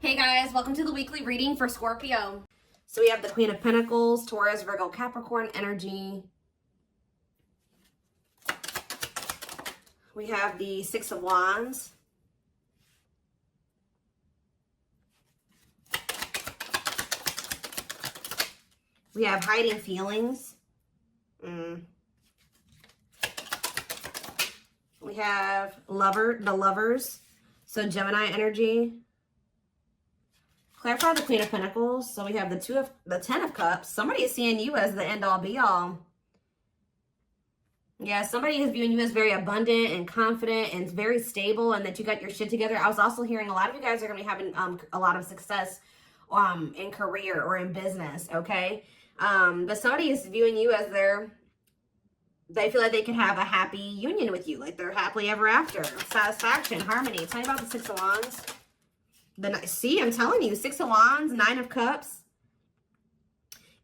Hey guys, welcome to the weekly reading for Scorpio. So we have the Queen of Pentacles, Taurus, Virgo, Capricorn energy. We have the Six of Wands. We have hiding feelings. We have the lovers. So Gemini energy. Clarify the Queen of Pentacles. So we have the Ten of Cups. Somebody is seeing you as the end all be all. Yeah, somebody is viewing you as very abundant and confident and very stable, and that you got your shit together. I was also hearing a lot of you guys are going to be having a lot of success in career or in business, okay? But somebody is viewing you as they feel like they can have a happy union with you, like they're happily ever after, satisfaction, harmony. Tell me about the Six of Wands. See, I'm telling you, Six of Wands, Nine of Cups.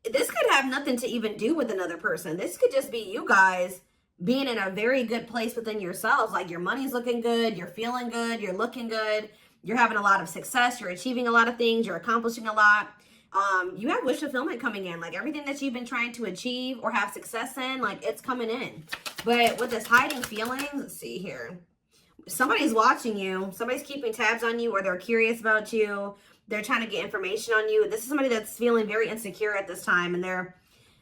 This could have nothing to even do with another person. This could just be you guys being in a very good place within yourselves. Like your money's looking good, you're feeling good, you're looking good, you're having a lot of success, you're achieving a lot of things, you're accomplishing a lot. You have wish fulfillment coming in. Like everything that you've been trying to achieve or have success in, like it's coming in. But with this hiding feelings, let's see here. Somebody's watching you. Somebody's keeping tabs on you, or they're curious about you. They're trying to get information on you. This is somebody that's feeling very insecure at this time, and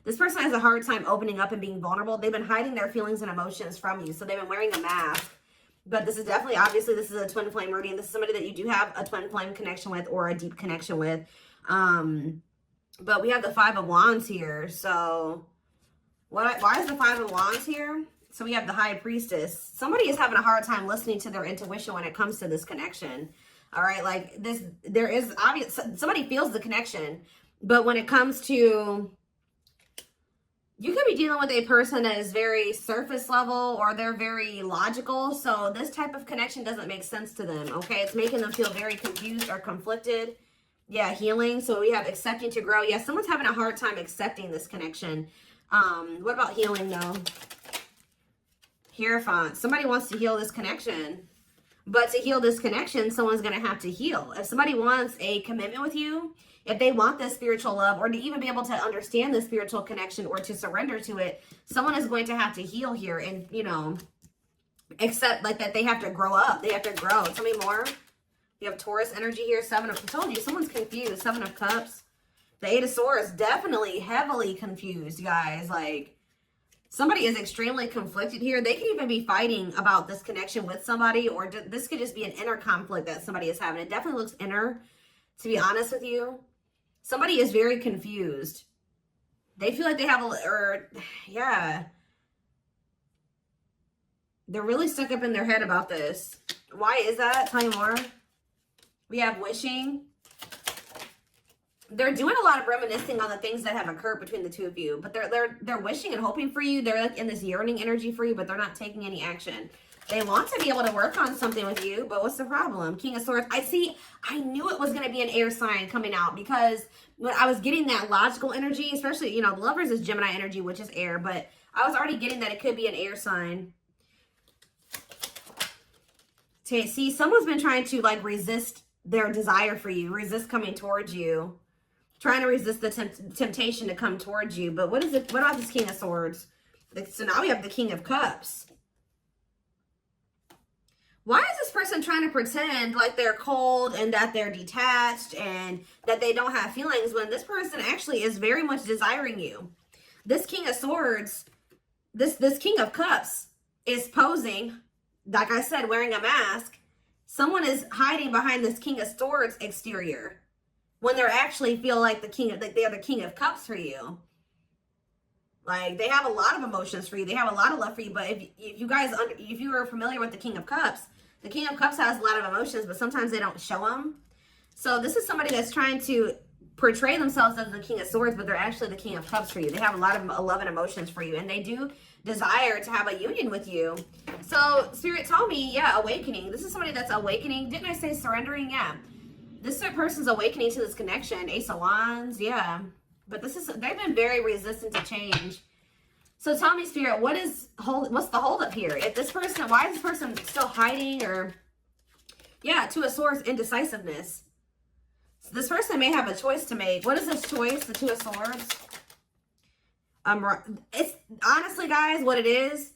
this person has a hard time opening up and being vulnerable. They've been hiding their feelings and emotions from you, so they've been wearing a mask. But this is definitely, obviously, this is a twin flame reading. This is somebody that you do have a twin flame connection with or a deep connection with. But we have the Five of Wands here. So why is the Five of Wands here? So we have the High Priestess. Somebody is having a hard time listening to their intuition when it comes to this connection. All right, like this, there is obvious, somebody feels the connection, but when it comes to, you could be dealing with a person that is very surface level, or they're very logical. So this type of connection doesn't make sense to them, okay? It's making them feel very confused or conflicted. Yeah, healing. So we have accepting to grow. Yeah, someone's having a hard time accepting this connection. What about healing though? Hierophant. Somebody wants to heal this connection. But to heal this connection, someone's going to have to heal. If somebody wants a commitment with you, if they want this spiritual love, or to even be able to understand the spiritual connection or to surrender to it, someone is going to have to heal here and, you know, accept like that they have to grow up. They have to grow. Tell me more. You have Taurus energy here. I told you, someone's confused. Seven of Cups. The Eight of Swords, definitely heavily confused, guys. Like, somebody is extremely conflicted here. They can even be fighting about this connection with somebody, or this could just be an inner conflict that somebody is having. It definitely looks inner, to be honest with you. Somebody is very confused. They feel like they have yeah. They're really stuck up in their head about this. Why is that? Tell me more. We have wishing. They're doing a lot of reminiscing on the things that have occurred between the two of you, but they're wishing and hoping for you. They're like in this yearning energy for you, but they're not taking any action. They want to be able to work on something with you, but what's the problem? King of Swords. I knew it was going to be an air sign coming out, because when I was getting that logical energy, especially, you know, the Lovers is Gemini energy, which is air, but I was already getting that it could be an air sign. See, someone's been trying to like resist their desire for you, resist coming towards you, trying to resist the temptation to come towards you. But what about this King of Swords? So now we have the King of Cups. Why is this person trying to pretend like they're cold and that they're detached and that they don't have feelings, when this person actually is very much desiring you? This King of Swords, this King of Cups is posing, like I said, wearing a mask. Someone is hiding behind this King of Swords exterior, when they're actually feel like they are the King of Cups for you. Like, they have a lot of emotions for you. They have a lot of love for you. But if you are familiar with the King of Cups has a lot of emotions, but sometimes they don't show them. So this is somebody that's trying to portray themselves as the King of Swords, but they're actually the King of Cups for you. They have a lot of love and emotions for you, and they do desire to have a union with you. So Spirit told me, yeah, awakening. This is somebody that's awakening. Didn't I say surrendering? Yeah. This person's awakening to this connection. Ace of Wands, yeah. But they've been very resistant to change. So tell me, Spirit, what's the holdup here? Why is this person still hiding? Or, yeah, Two of Swords, indecisiveness. So this person may have a choice to make. What is this choice? The Two of Swords. It's honestly, guys, what it is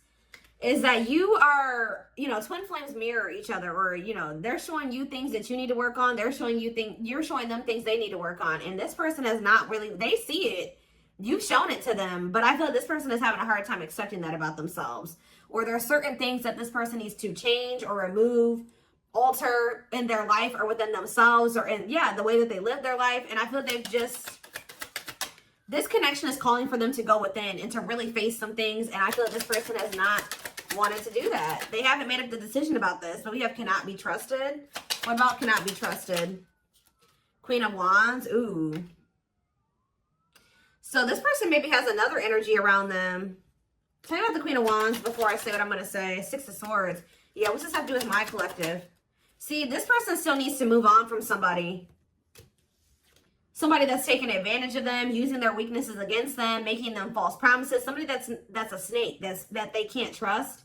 that you are, you know, twin flames mirror each other, or, you know, they're showing you things that you need to work on. They're showing you things, you're showing them things they need to work on. And this person has not really, they see it. You've shown it to them, but I feel like this person is having a hard time accepting that about themselves. Or there are certain things that this person needs to change or remove, alter in their life or within themselves, or in, yeah, the way that they live their life. And I feel like they've just, this connection is calling for them to go within and to really face some things. And I feel like this person has not wanted to do that. They haven't made up the decision about this, but we have cannot be trusted. What about cannot be trusted? Queen of Wands. Ooh. So this person maybe has another energy around them. Tell me about the Queen of Wands before I say what I'm going to say. Six of Swords. Yeah, what's this have to do with my collective? See, this person still needs to move on from somebody. Somebody that's taking advantage of them, using their weaknesses against them, making them false promises. Somebody that's a snake, that they can't trust.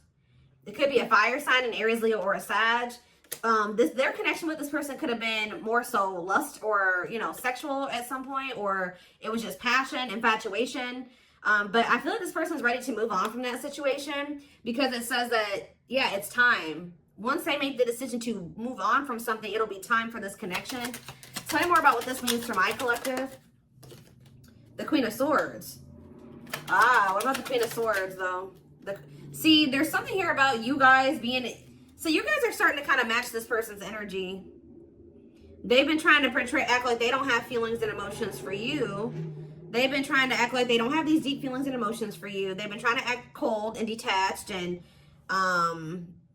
It could be a fire sign, an Aries, Leo, or a Sag. Their connection with this person could have been more so lust or, you know, sexual at some point, or it was just passion, infatuation. But I feel like this person's ready to move on from that situation, because it says that, yeah, it's time. Once they make the decision to move on from something, it'll be time for this connection. Tell me more about what this means for my collective. The Queen of Swords. Ah, what about the Queen of Swords, though? See, there's something here about you guys being... So you guys are starting to kind of match this person's energy. They've been trying to act like they don't have feelings and emotions for you. They've been trying to act like they don't have these deep feelings and emotions for you. They've been trying to act cold and detached, and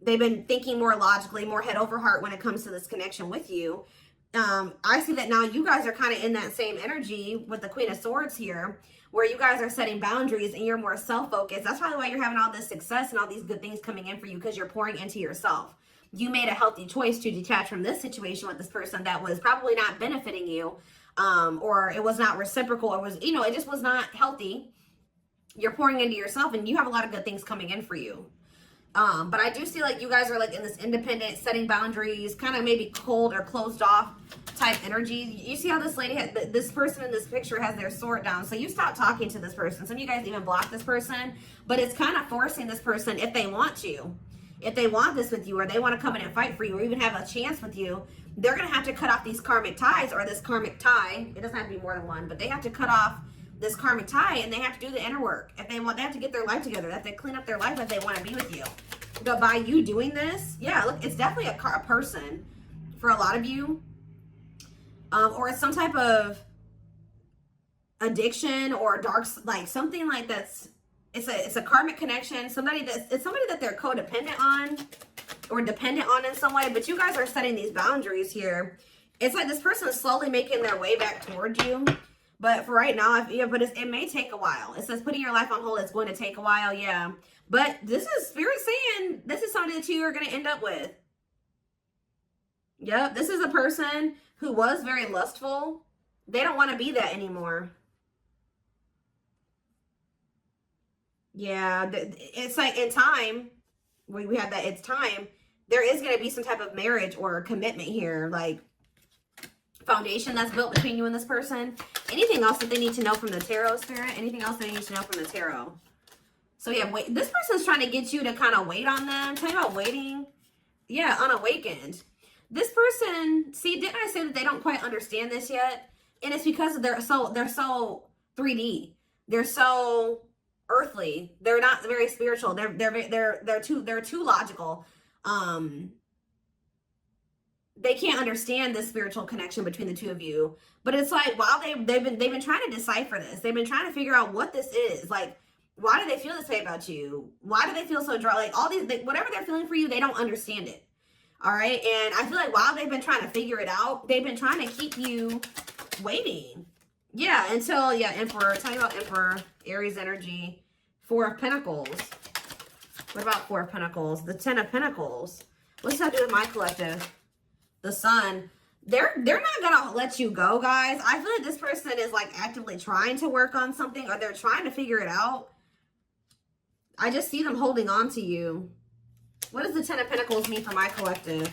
they've been thinking more logically, more head over heart when it comes to this connection with you. I see that now you guys are kind of in that same energy with the Queen of Swords here, where you guys are setting boundaries and you're more self-focused. That's probably why you're having all this success and all these good things coming in for you, because you're pouring into yourself. You made a healthy choice to detach from this situation with this person that was probably not benefiting you, or it was not reciprocal, or was, you know, it just was not healthy. You're pouring into yourself and you have a lot of good things coming in for you. But I do see like you guys are like in this independent, setting boundaries, kind of maybe cold or closed off type energy. You see how this lady, this person in this picture has their sword down. So you stop talking to this person. Some of you guys even block this person, but it's kind of forcing this person, if they want to, if they want this with you, or they want to come in and fight for you, or even have a chance with you, they're going to have to cut off these karmic ties, or this karmic tie. It doesn't have to be more than one, but they have to cut off this karmic tie, and they have to do the inner work. If they want, they have to get their life together. They have to clean up their life if they want to be with you. But by you doing this, yeah, look, it's definitely a person for a lot of you. Or it's some type of addiction or dark, like something like that's, it's a karmic connection. It's somebody that they're codependent on or dependent on in some way. But you guys are setting these boundaries here. It's like this person is slowly making their way back towards you. But for right now, but it may take a while. It says putting your life on hold, it's going to take a while, yeah. But this is Spirit saying this is somebody that you are going to end up with. Yep, this is a person who was very lustful. They don't want to be that anymore. Yeah, it's like in time, we have that it's time, there is going to be some type of marriage or commitment here, like foundation that's built between you and this person. Anything else that they need to know from the tarot, Spirit? Anything else they need to know from the tarot? So yeah, wait, this person's trying to get you to kind of wait on them. Tell you about waiting. Yeah, unawakened. This person, see, didn't I say that they don't quite understand this yet? And it's because they're so 3D. They're so earthly. They're not very spiritual. They're too logical. They can't understand this spiritual connection between the two of you. But it's like, while they've been trying to decipher this. They've been trying to figure out what this is. Like, why do they feel this way about you? Why do they feel so dry? Like, all these, whatever they're feeling for you, they don't understand it. All right. And I feel like while they've been trying to figure it out, they've been trying to keep you waiting. Yeah. Until, yeah, Emperor. Tell me about Emperor, Aries energy, Four of Pentacles. What about Four of Pentacles? The Ten of Pentacles. What's that do with my collective? The Sun. They're not gonna let you go, guys. I feel like this person is like actively trying to work on something, or they're trying to figure it out. I just see them holding on to you. What does the Ten of Pentacles mean for my collective?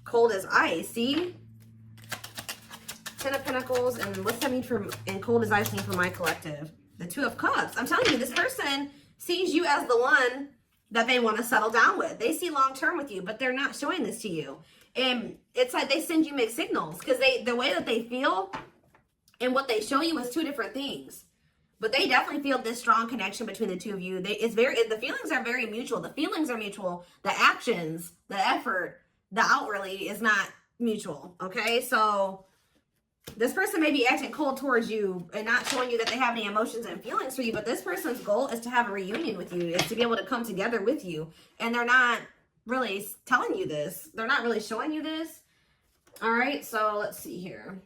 Cold as ice. See? Ten of Pentacles, and what's that mean for, and cold as ice mean for my collective? The Two of Cups. I'm telling you, this person sees you as the one that they want to settle down with. They see long-term with you, but they're not showing this to you. And it's like they send you mixed signals because the way that they feel and what they show you is two different things. But they definitely feel this strong connection between the two of you. The feelings are very mutual. The feelings are mutual. The actions, the effort, the outwardly is not mutual. Okay, so this person may be acting cold towards you and not showing you that they have any emotions and feelings for you. But this person's goal is to have a reunion with you, is to be able to come together with you. And they're not really telling you this. They're not really showing you this. All right, so let's see here.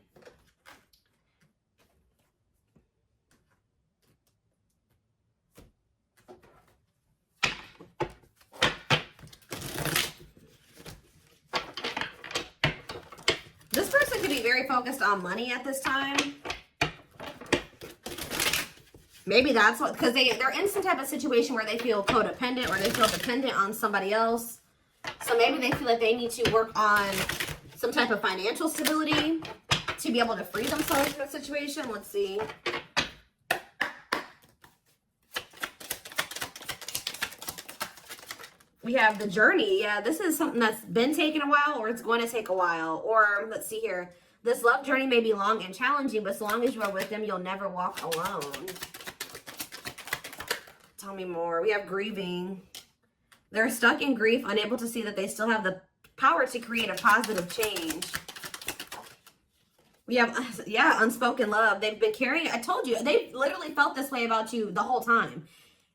This person could be very focused on money at this time. Maybe that's what, because they're in some type of situation where they feel codependent or they feel dependent on somebody else. So maybe they feel like they need to work on some type of financial stability to be able to free themselves from the situation. Let's see. We have the journey. Yeah, this is something that's been taking a while, or it's going to take a while. Or let's see here. This love journey may be long and challenging, but as long as you are with them, you'll never walk alone. Tell me more. We have grieving. They're stuck in grief, unable to see that they still have the power to create a positive change. We have, yeah, unspoken love. They've been carrying, I told you, they've literally felt this way about you the whole time.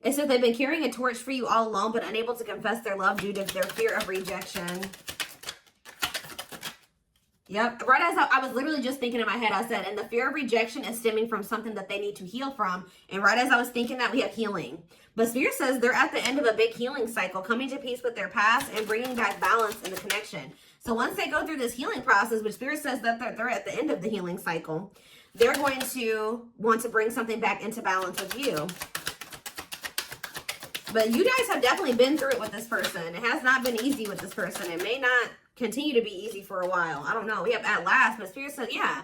It says they've been carrying a torch for you all alone, but unable to confess their love due to their fear of rejection. Yep. Right as I was literally just thinking in my head, I said, and the fear of rejection is stemming from something that they need to heal from. And right as I was thinking that, we have healing. But Spirit says they're at the end of a big healing cycle, coming to peace with their past and bringing back balance in the connection. So once they go through this healing process, which Spirit says that they're at the end of the healing cycle, they're going to want to bring something back into balance with you. But you guys have definitely been through it with this person. It has not been easy with this person. It may not continue to be easy for a while. I don't know. We have at last, but Spirit said, yeah,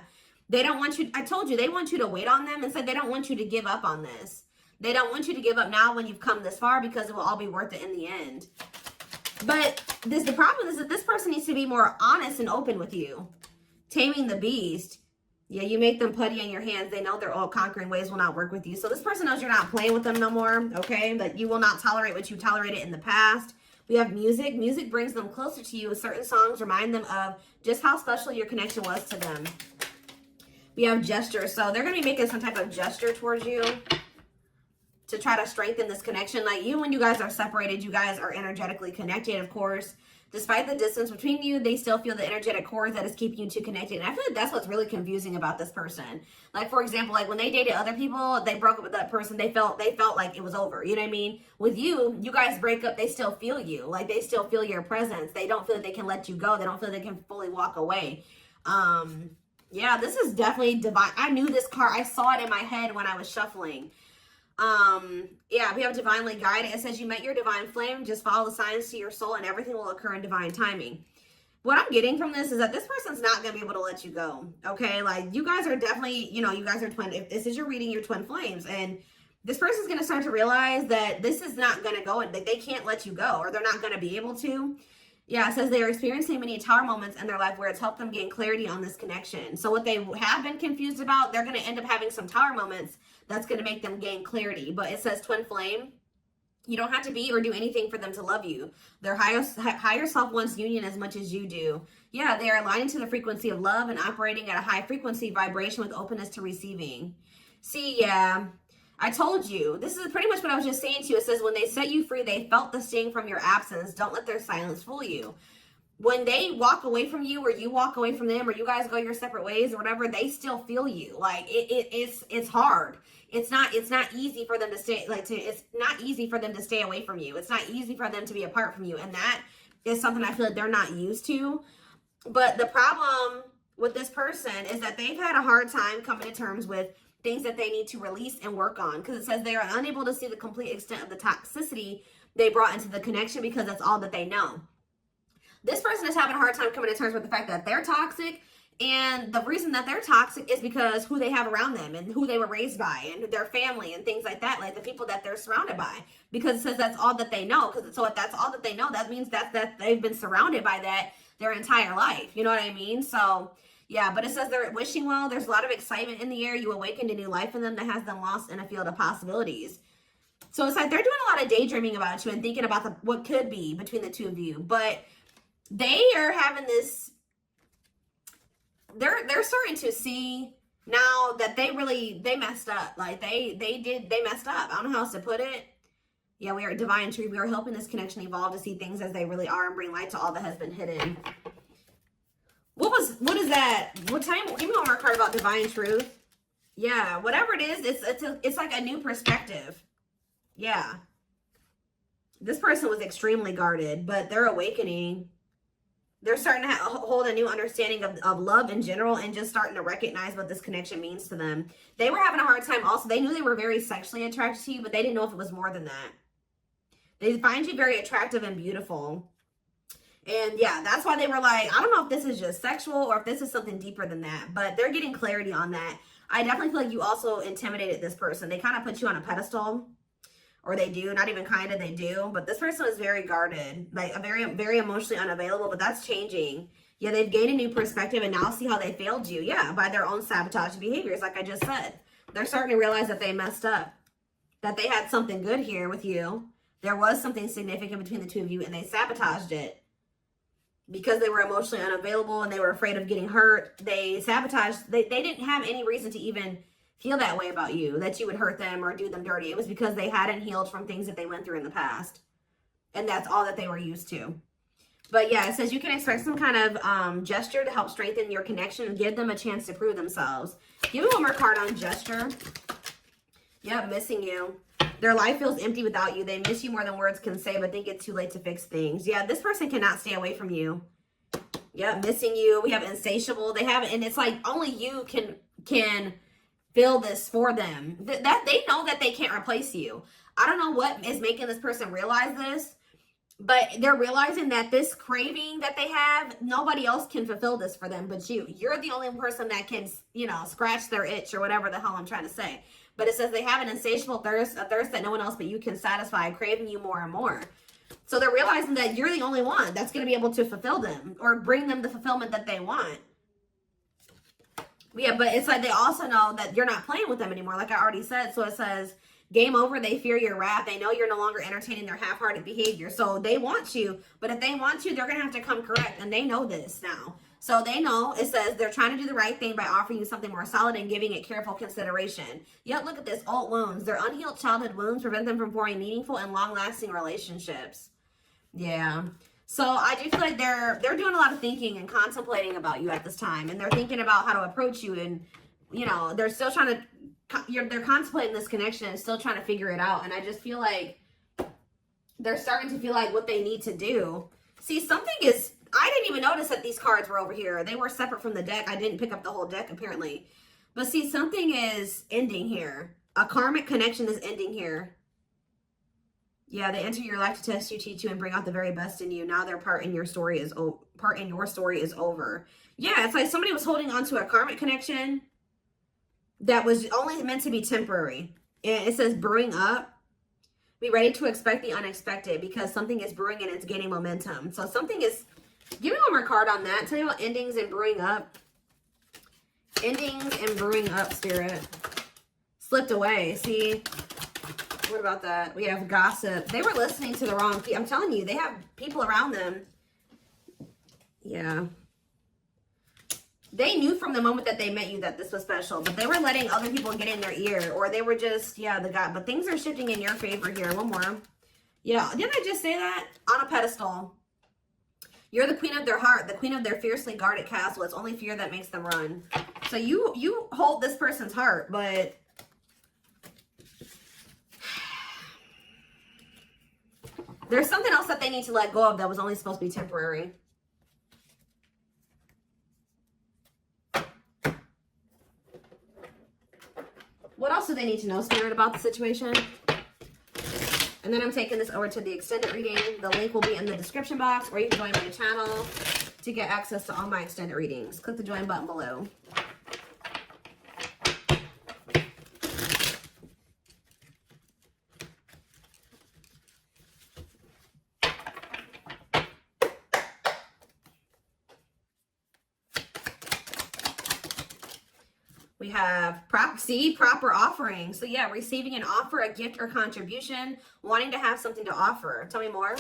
they don't want you. I told you, they want you to wait on them and said they don't want you to give up on this. They don't want you to give up now when you've come this far, because it will all be worth it in the end. But the problem is that this person needs to be more honest and open with you. Taming the beast. Yeah, you make them putty in your hands. They know their all conquering ways will not work with you. So this person knows you're not playing with them no more, okay? That you will not tolerate what you tolerated in the past. We have music. Music brings them closer to you. Certain songs remind them of just how special your connection was to them. We have gestures. So they're going to be making some type of gesture towards you to try to strengthen this connection. Like you, when you guys are separated, you guys are energetically connected, of course. Despite the distance between you, they still feel the energetic cord that is keeping you two connected. And I feel like that's what's really confusing about this person. Like, for example, like when they dated other people, they broke up with that person. They felt like it was over. You know what I mean? With you, you guys break up, they still feel you. Like, they still feel your presence. They don't feel that they can let you go. They don't feel they can fully walk away. Yeah, this is definitely divine. I knew this card. I saw it in my head when I was shuffling. Yeah, we have divinely guided. It says you met your divine flame. Just follow the signs to your soul and everything will occur in divine timing. What I'm getting from this is that this person's not going to be able to let you go. Okay. Like you guys are definitely, you know, you guys are twin. If this is your reading, your twin flames, and this person's going to start to realize that this is not going to go and that they can't let you go, or they're not going to be able to. Yeah, it says they are experiencing many tower moments in their life where it's helped them gain clarity on this connection. So what they have been confused about, they're going to end up having some tower moments that's going to make them gain clarity. But it says twin flame. You don't have to be or do anything for them to love you. Their higher self wants union as much as you do. Yeah, they are aligning to the frequency of love and operating at a high frequency vibration with openness to receiving. See, yeah, I told you. This is pretty much what I was just saying to you. It says when they set you free, they felt the sting from your absence. Don't let their silence fool you. When they walk away from you, or you walk away from them, or you guys go your separate ways or whatever, they still feel you. Like it's hard. It's not easy for them to stay, it's not easy for them to stay away from you. It's not easy for them to be apart from you. And that is something I feel like they're not used to. But the problem with this person is that they've had a hard time coming to terms with things that they need to release and work on. Because it says they are unable to see the complete extent of the toxicity they brought into the connection because that's all that they know. This person is having a hard time coming to terms with the fact that they're toxic And the reason that they're toxic is because who they have around them and who they were raised by and their family and things like that, like the people that they're surrounded by. Because it says that's all that they know. So if that's all that they know, that means that they've been surrounded by that their entire life. You know what I mean? So yeah, but it says they're wishing well. There's a lot of excitement in the air. You awakened a new life in them that has them lost in a field of possibilities. So it's like they're doing a lot of daydreaming about you and thinking about what could be between the two of you. But they are having this, they're starting to see now that they messed up. Like they messed up. I don't know how else to put it. Yeah, we are divine truth. We are helping this connection evolve to see things as they really are and bring light to all that has been hidden. What is that? What time? Give me one more card about divine truth. Yeah, whatever it is, it's like a new perspective. Yeah. This person was extremely guarded, but they're awakening. They're starting to hold a new understanding of love in general and just starting to recognize what this connection means to them. They were having a hard time also. They knew they were very sexually attracted to you, but they didn't know if it was more than that. They find you very attractive and beautiful. And yeah, that's why they were like, I don't know if this is just sexual or if this is something deeper than that, but they're getting clarity on that. I definitely feel like you also intimidated this person. They kind of put you on a pedestal. Or they do, not even kind of, they do. But this person is very guarded, like very emotionally unavailable, but that's changing. Yeah, they've gained a new perspective and now see how they failed you. Yeah, by their own sabotage behaviors, like I just said. They're starting to realize that they messed up, that they had something good here with you. There was something significant between the two of you and they sabotaged it. Because they were emotionally unavailable and they were afraid of getting hurt, they sabotaged. They didn't have any reason to even feel that way about you, that you would hurt them or do them dirty. It was because they hadn't healed from things that they went through in the past. And that's all that they were used to. But yeah, it says you can expect some kind of gesture to help strengthen your connection and give them a chance to prove themselves. Give me one more card on gesture. Yep, missing you. Their life feels empty without you. They miss you more than words can say, but think it's too late to fix things. Yeah, this person cannot stay away from you. Yep, missing you. We have insatiable. They have, and it's like only you can feel this for them. That they know that they can't replace you. I don't know what is making this person realize this, but they're realizing that this craving that they have, nobody else can fulfill this for them but you. You're the only person that can, you know, scratch their itch or whatever the hell I'm trying to say. But it says they have an insatiable thirst, a thirst that no one else but you can satisfy, craving you more and more. So they're realizing that you're the only one that's going to be able to fulfill them or bring them the fulfillment that they want. Yeah, but it's like they also know that you're not playing with them anymore, like I already said. So it says, game over, they fear your wrath. They know you're no longer entertaining their half-hearted behavior. So they want you, but if they want you, they're going to have to come correct. And they know this now. So they know, it says, they're trying to do the right thing by offering you something more solid and giving it careful consideration. Yet look at this, old wounds. Their unhealed childhood wounds prevent them from forming meaningful and long-lasting relationships. Yeah. So I do feel like they're doing a lot of thinking and contemplating about you at this time. And they're thinking about how to approach you. And, you know, they're still trying to, they're contemplating this connection and still trying to figure it out. And I just feel like they're starting to feel like what they need to do. See, something is, I didn't even notice that these cards were over here. They were separate from the deck. I didn't pick up the whole deck apparently. But see, something is ending here. A karmic connection is ending here. Yeah, they enter your life to test you, teach you, and bring out the very best in you. Now their part in your story is over. Yeah, it's like somebody was holding on to a karmic connection that was only meant to be temporary. And it says brewing up. Be ready to expect the unexpected because something is brewing and it's gaining momentum. So something is, give me one more card on that. Tell me about endings and brewing up. Endings and brewing up, Spirit. Slipped away, see? What about that? We have gossip. They were listening to the wrong people. I'm telling you, they have people around them. Yeah. They knew from the moment that they met you that this was special, but they were letting other people get in their ear, or they were just, yeah, but things are shifting in your favor here. One more. Yeah, didn't I just say that? On a pedestal. You're the queen of their heart, the queen of their fiercely guarded castle. It's only fear that makes them run. So you hold this person's heart, but there's something else that they need to let go of that was only supposed to be temporary. What else do they need to know, Spirit, about the situation? And then I'm taking this over to the extended reading. The link will be in the description box, or you can join my channel. to get access to all my extended readings, click the join button below. We have proper offering. So yeah, receiving an offer, a gift, or contribution, wanting to have something to offer. Tell me more.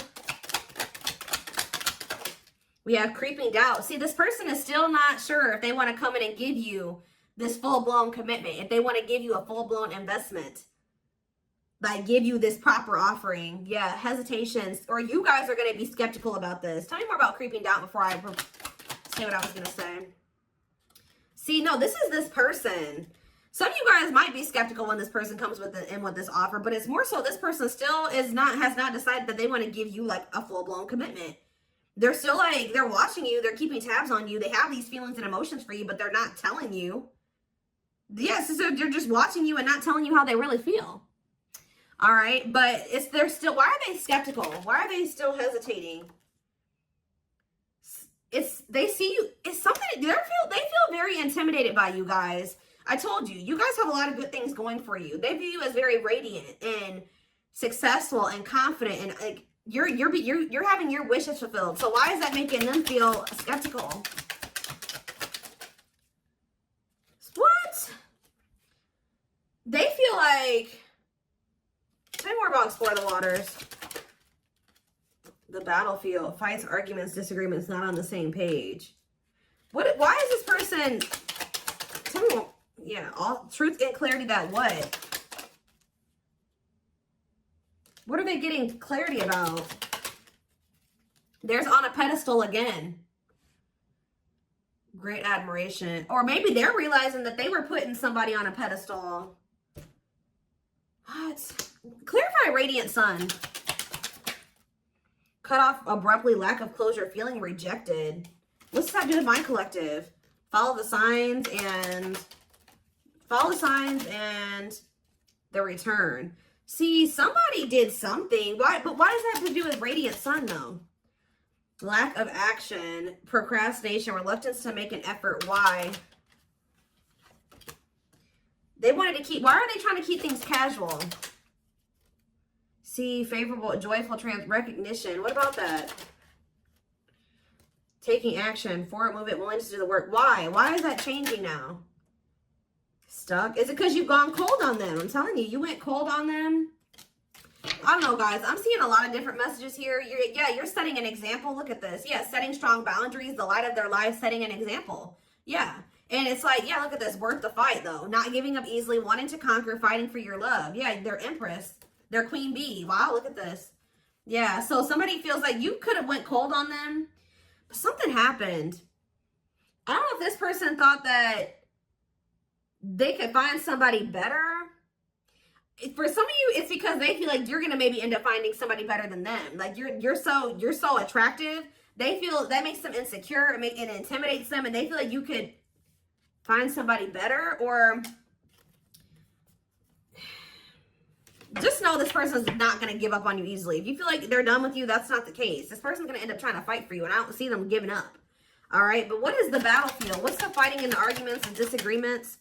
We have creeping doubt. See, this person is still not sure if they want to come in and give you this full-blown commitment, if they want to give you a full-blown investment, like give you this proper offering. Yeah, hesitations, or you guys are going to be skeptical about this. Tell me more about creeping doubt before I say what I was going to say. See, no, this is this person. Some of you guys might be skeptical when this person comes with this offer, but it's more so this person still has not decided that they want to give you like a full-blown commitment. They're still like, they're watching you, they're keeping tabs on you, they have these feelings and emotions for you, but they're not telling you. Yes, so they're just watching you and not telling you how they really feel. All right, but they're still, why are they skeptical? Why are they still hesitating? They see you, it's something, they feel very intimidated by you guys. I told you, you guys have a lot of good things going for you. They view you as very radiant and successful and confident, and like you're having your wishes fulfilled. So why is that making them feel skeptical? What? They feel like, tell me more about Explore the Waters. The battlefield, fights, arguments, disagreements, not on the same page. Why is this person, tell me more, yeah, all truth and clarity that what? What are they getting clarity about? There's on a pedestal again. Great admiration. Or maybe they're realizing that they were putting somebody on a pedestal. What? Clarify radiant sun. Cut off abruptly, lack of closure, feeling rejected. What's that do with my collective? Follow the signs and the return. See, somebody did something. But why does that have to do with radiant sun though? Lack of action, procrastination, reluctance to make an effort. Why? They wanted to keep, why are they trying to keep things casual? See, favorable, joyful recognition. What about that? Taking action, forward movement, willingness to do the work. Why? Why is that changing now? Stuck? Is it because you've gone cold on them? I'm telling you, you went cold on them. I don't know, guys. I'm seeing a lot of different messages here. You're setting an example. Look at this. Yeah, setting strong boundaries, the light of their life, setting an example. Yeah. And it's like, yeah, look at this. Worth the fight, though. Not giving up easily, wanting to conquer, fighting for your love. Yeah, they're Empress. They're Queen Bee. Wow, look at this. Yeah, so somebody feels like you could have went cold on them, but something happened. I don't know if this person thought that they could find somebody better. For some of you, it's because they feel like you're going to maybe end up finding somebody better than them. Like you're so attractive. They feel that makes them insecure and it intimidates them, and they feel like you could find somebody better. Or just know this person's not going to give up on you easily. If you feel like they're done with you, that's not the case. This person's going to end up trying to fight for you, and I don't see them giving up. All right, but what is the battlefield? What's the fighting and the arguments and disagreements?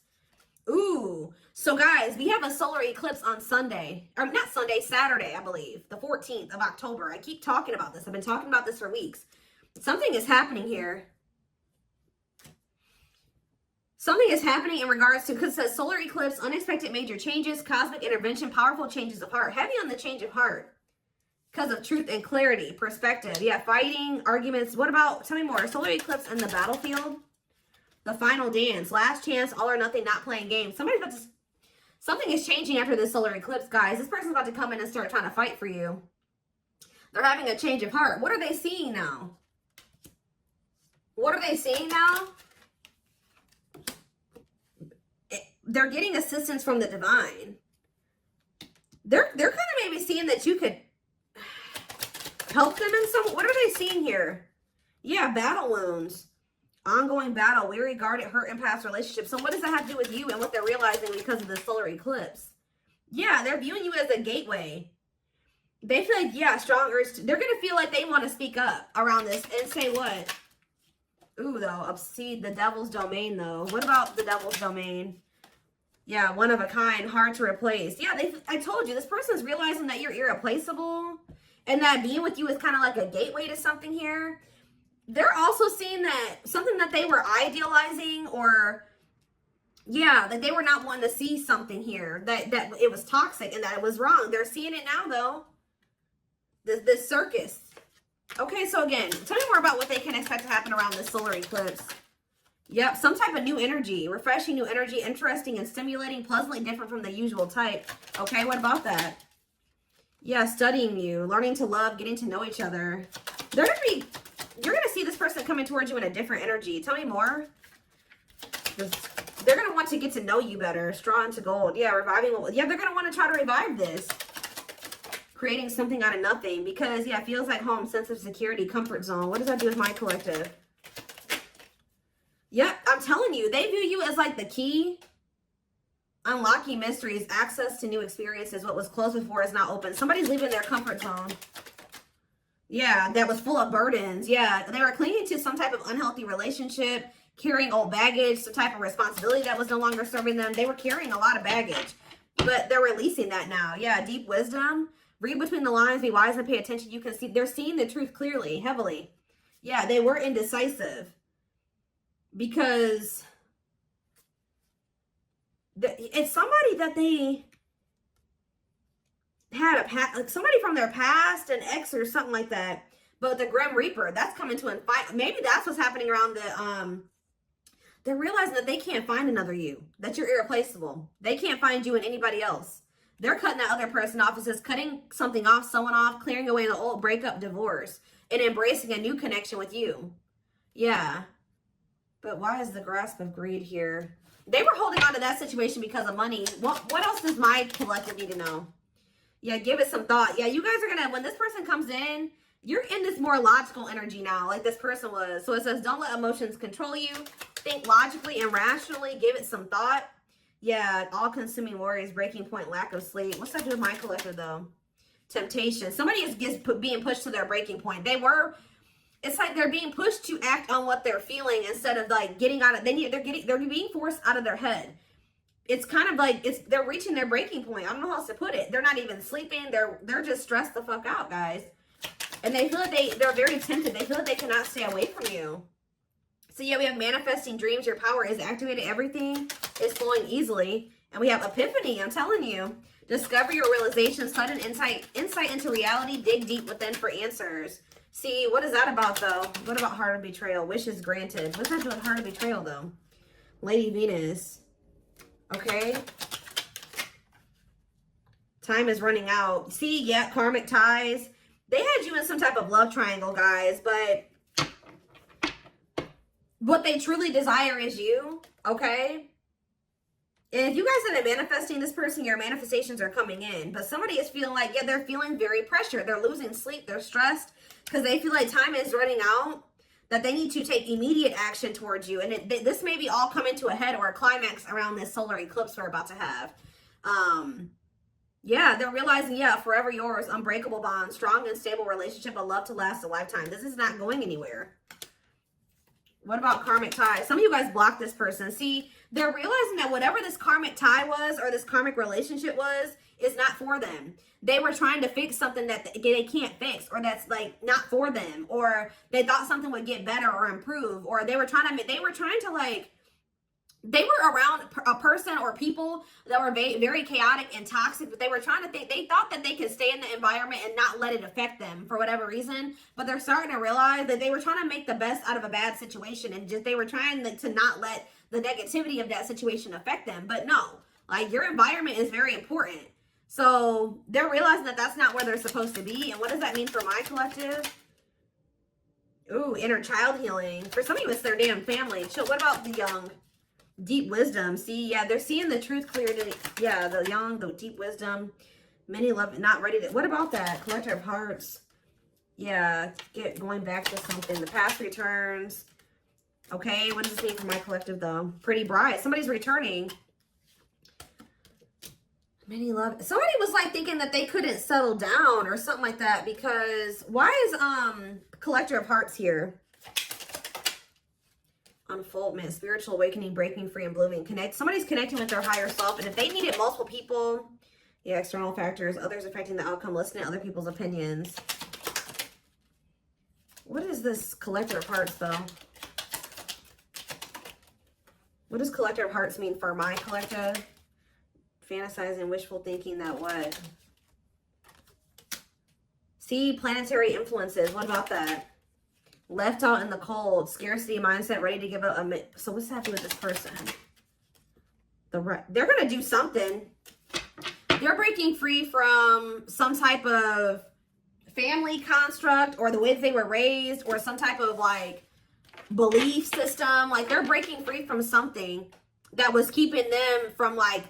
Ooh, so guys, we have a solar eclipse on Sunday. Or not Sunday, Saturday, I believe. The 14th of October. I keep talking about this. I've been talking about this for weeks. Something is happening here. Something is happening in regards to, because it says solar eclipse, unexpected major changes, cosmic intervention, powerful changes of heart. Heavy on the change of heart. Because of truth and clarity, perspective. Yeah, fighting, arguments. What about, tell me more. Solar eclipse and the battlefield. The final dance. Last chance, all or nothing, not playing games. Something is changing after this solar eclipse, guys. This person's about to come in and start trying to fight for you. They're having a change of heart. What are they seeing now? What are they seeing now? They're getting assistance from the divine. They're kind of maybe seeing that you could help them in some. What are they seeing here? Yeah, battle wounds. Ongoing battle, weary, guarded, hurt, in past relationships. So what does that have to do with you and what they're realizing because of the solar eclipse? Yeah, they're viewing you as a gateway. They feel like, yeah, strong urge. They're going to feel like they want to speak up around this and say what? Ooh, though, obscene, the devil's domain, though. What about the devil's domain? Yeah, one of a kind, hard to replace. Yeah, I told you, this person's realizing that you're irreplaceable and that being with you is kind of like a gateway to something here. They're also seeing that something that they were idealizing, or yeah, that they were not wanting to see something here, that it was toxic and that it was wrong. They're seeing it now, though. This circus. Okay, so again, tell me more about what they can expect to happen around this solar eclipse. Yep, some type of new energy, refreshing new energy, interesting and stimulating, pleasantly different from the usual type. Okay, what about that? Yeah, studying you, learning to love, getting to know each other. You're gonna see this person coming towards you in a different energy. Tell me more. They're gonna want to get to know you better. Straw into gold. Yeah, reviving. Yeah, they're gonna want to try to revive this. Creating something out of nothing, because yeah, it feels like home, sense of security, comfort zone. What does that do with my collective? Yep, I'm telling you, they view you as like the key. Unlocking mysteries, access to new experiences. What was closed before is now open. Somebody's leaving their comfort zone. Yeah, that was full of burdens. Yeah, they were clinging to some type of unhealthy relationship, carrying old baggage, some type of responsibility that was no longer serving them. They were carrying a lot of baggage, but they're releasing that now. Yeah, deep wisdom. Read between the lines, be wise and pay attention. You can see, they're seeing the truth clearly, heavily. Yeah, they were indecisive because it's somebody that they had like somebody from their past, an ex or something like that. But the Grim Reaper, that's coming to an fight. Maybe that's what's happening around the, they're realizing that they can't find another you, that you're irreplaceable. They can't find you in anybody else. They're cutting that other person off. It says cutting something off, someone off, clearing away the old breakup, divorce, and embracing a new connection with you. Yeah. But why is the grasp of greed here? They were holding on to that situation because of money. What else does my collective need to know? Yeah, give it some thought. Yeah, you guys are going to, when this person comes in, you're in this more logical energy now, like this person was. So it says, don't let emotions control you. Think logically and rationally. Give it some thought. Yeah, all-consuming worries, breaking point, lack of sleep. What's that do with my collective, though? Temptation. Somebody is being pushed to their breaking point. It's like they're being pushed to act on what they're feeling instead of like getting out of. They're being forced out of their head. It's kind of like they're reaching their breaking point. I don't know how else to put it. They're not even sleeping. They're just stressed the fuck out, guys. And they feel like they're very tempted. They feel like they cannot stay away from you. So yeah, we have manifesting dreams. Your power is activated. Everything is flowing easily. And we have epiphany. I'm telling you. Discover your realization. Sudden insight into reality. Dig deep within for answers. See, what is that about, though? What about heart of betrayal? Wishes granted. What's that doing with heart of betrayal, though? Lady Venus. Okay. Time is running out. See, yeah, karmic ties. They had you in some type of love triangle, guys, but what they truly desire is you, okay? And if you guys have been manifesting this person, your manifestations are coming in. But somebody is feeling like, yeah, they're feeling very pressured. They're losing sleep. They're stressed because they feel like time is running out, that they need to take immediate action towards you. And this may be all coming to a head or a climax around this solar eclipse we're about to have. Yeah, they're realizing, yeah, forever yours, unbreakable bond, strong and stable relationship, a love to last a lifetime. This is not going anywhere. What about karmic ties? Some of you guys blocked this person. See, they're realizing that whatever this karmic tie was or this karmic relationship was is not for them. They were trying to fix something that they can't fix, or that's like not for them, or they thought something would get better or improve, or they were trying to like, they were around a person or people that were very, very chaotic and toxic, but they were trying to think, they thought that they could stay in the environment and not let it affect them for whatever reason. But they're starting to realize that they were trying to make the best out of a bad situation, and just they were trying to not let the negativity of that situation affect them. But no, like, your environment is very important. So they're realizing that that's not where they're supposed to be. And what does that mean for my collective? Ooh, inner child healing. For some of you, it's their damn family. What about the young? Deep wisdom. See, yeah, they're seeing the truth clearly. Yeah, the young, the deep wisdom. Many love, not ready to. What about that? Collector of hearts. Yeah, going back to something. The past returns. Okay, what does this mean for my collective, though? Pretty bright. Somebody's returning. Many love. Somebody was like thinking that they couldn't settle down or something like that, because why is collector of hearts here? unfoldment, spiritual awakening, breaking free and blooming. Somebody's connecting with their higher self, and if they needed multiple people, yeah, external factors, others affecting the outcome, listening to other people's opinions. What is this collector of hearts, though? What does collector of hearts mean for my collective? Fantasizing, wishful thinking, that what? See, planetary influences. What about that? Left out in the cold, scarcity mindset, ready to give up. So what's happening with this person? They're going to do something. They're breaking free from some type of family construct, or the way that they were raised, or some type of like belief system. Like they're breaking free from something that was keeping them from like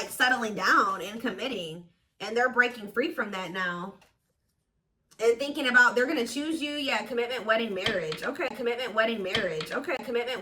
settling down and committing, and they're breaking free from that now. And thinking about, they're going to choose you. Yeah, commitment, wedding, marriage. Okay, commitment, wedding, marriage. Okay, commitment,